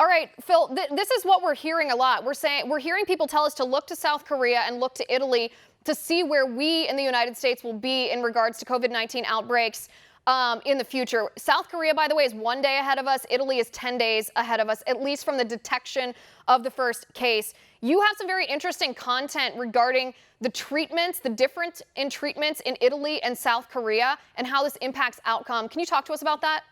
All right, Phil, this is what we're hearing a lot. We're hearing people tell us to look to South Korea and look to Italy to see where we in the United States will be in regards to COVID-19 outbreaks in the future. South Korea, by the way, is 1 day ahead of us. Italy is 10 days ahead of us, at least from the detection of the first case. You have some very interesting content regarding the treatments, the difference in treatments in Italy and South Korea, and how this impacts outcome. Can you talk to us about that?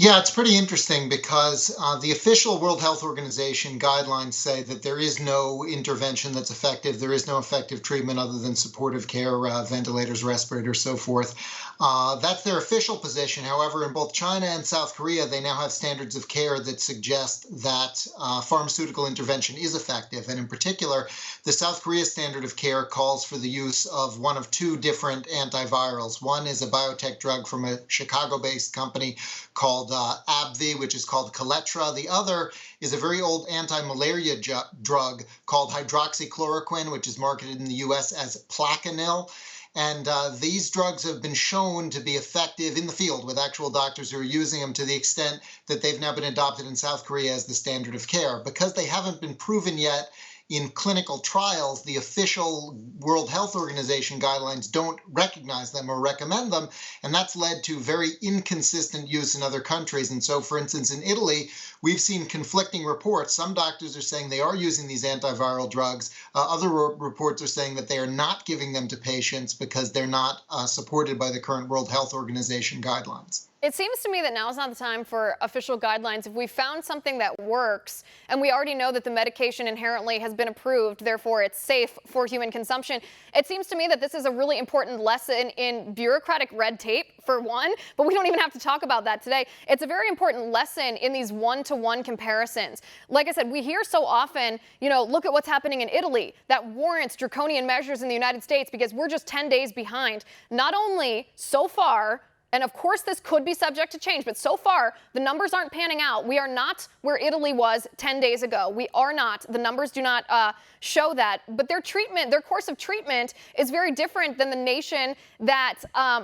Yeah, it's pretty interesting because the official World Health Organization guidelines say that there is no intervention that's effective. There is no effective treatment other than supportive care, ventilators, respirators, so forth. That's their official position. However, in both China and South Korea, they now have standards of care that suggest that pharmaceutical intervention is effective. And in particular, the South Korea standard of care calls for the use of one of two different antivirals. One is a biotech drug from a Chicago-based company called AbbVie, which is called Kaletra. The other is a very old anti-malaria drug called hydroxychloroquine, which is marketed in the U.S. as Plaquenil. And these drugs have been shown to be effective in the field with actual doctors who are using them, to the extent that they've now been adopted in South Korea as the standard of care. Because they haven't been proven yet in clinical trials, the official World Health Organization guidelines don't recognize them or recommend them, and that's led to very inconsistent use in other countries. And so, for instance, in Italy, we've seen conflicting reports. Some doctors are saying they are using these antiviral drugs. Other reports are saying that they are not giving them to patients because they're not supported by the current World Health Organization guidelines. It seems to me that now is not the time for official guidelines. If we found something that works, and we already know that the medication inherently has been approved, therefore it's safe for human consumption, it seems to me that this is a really important lesson in bureaucratic red tape, for one, but we don't even have to talk about that today. It's a very important lesson in these one-to-one comparisons. Like I said, we hear so often, look at what's happening in Italy. That warrants draconian measures in the United States because we're just 10 days behind. Not only so far, and of course, this could be subject to change, but so far, the numbers aren't panning out. We are not where Italy was 10 days ago. We are not. The numbers do not show that. But their course of treatment is very different than the nation that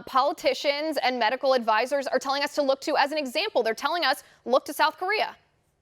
politicians and medical advisors are telling us to look to as an example. They're telling us, look to South Korea.